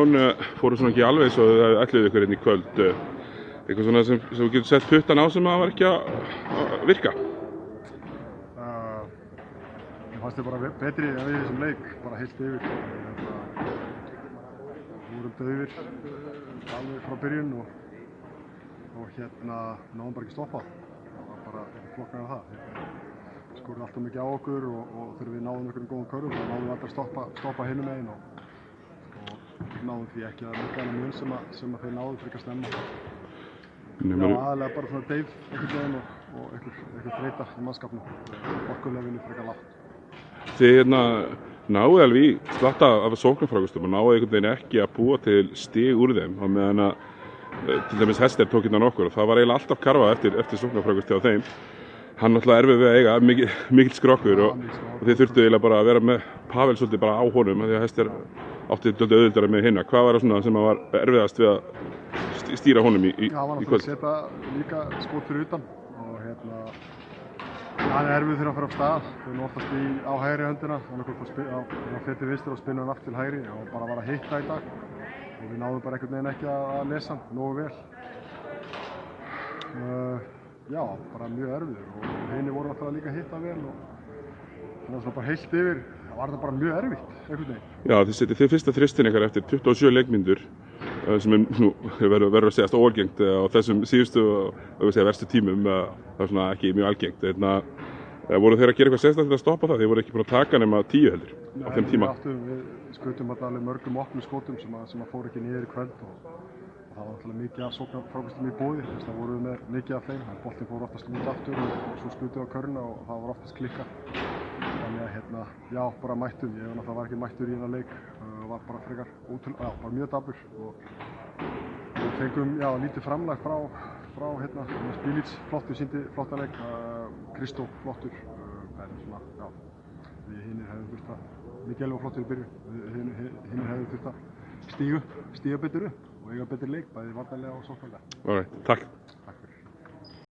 Jón fóru svona ekki alveg svo þau ætluðu ykkur inn í kvöld. Eitthvað svona sem þú getur sett puttan á sem var ekki að virka? Mér fannst þið bara betri en við þessum leik, bara heilt yfir. Við vorum daufir alveg frá byrjun og náðum bara ekki stoppað. Það var bara ekki flokknað af það. Við skoruðum alltaf mikið á okkur og þegar við náðum einhverjum góðum körfum þá náðum við alltaf að stoppa hinum megin og náðum því ekki að mörka hana mun sem þeir náðu frekar snemma. Já, aðalega bara svona deyf einhvern veginn og einhver þreyta í mannskapnum. Orkulefinu frekar lágt. Þið náðu alveg í slatta af sóknarfrákustum og náðu einhvern veginn ekki að búa til stig úr þeim á meðan að til dæmis Hester tók hérna nokkur og það var eiginlega alltaf karfað eftir sóknarfrákusti á þeim. Hann náttúrulega erfið við að eiga mikill skrokkur og þið þurftu eiginlega bara að vera með Pavel svolítið bara á honum því að Hester átti dálítið auðveldara með hinna. Hvað var það svona sem var erfiðast við að stýra honum í kvöld? Hann var náttúrulega að setja líka skot fyrir utan og hann er erfið þegar hann fer af stað. Þau eru oftast á hægri höndina, hann fer til vinstri og spinna hann aftur til hægri og bara var að hitta í dag. Og við náðum bara einhvern veginn ekki að lesa hann nógu vel. Já, bara mjög erfiður og hinni voru náttúrulega líka að hitta vel og það var svona bara heilt yfir. Það var bara mjög erfitt, einhvern veginn. Já, þið setið þið fyrsta þristin ykkar eftir 27 leikmínútur sem nú verður að segjast óalgengt á þessum síðustu og verstu tímum. Það er svona ekki mjög algengt. Voru þeir að gera eitthvað sérstaklega til að stoppa það? Þið voru ekki búin að taka nema 10 heldur á þeim tíma. Við skutum alveg mörgum opnum skotum sem fór ekki niður í kvöld og það var náttúrulega mikið af sóknarfrákustum í boði. Það voru við með mikið af þeim. Boltinn fór oftast út aftur og svo skutum við á körna og það var oftast klikka. Þannig að já, bara mættum. Ég var ekki mættur í þennan leik. Var bara frekar bara mjög dapur og við fengum lítið framlag frá Spilic, flottur, sýndi flotta leik, Kristó flottur, en svona, já, við hinir hefðum þurft að Mikael var flottur í byrjun, hinir hefðum þurft að stíga betur upp og eiga betri leik, bæði varnarlega og sóknarlega. Takk.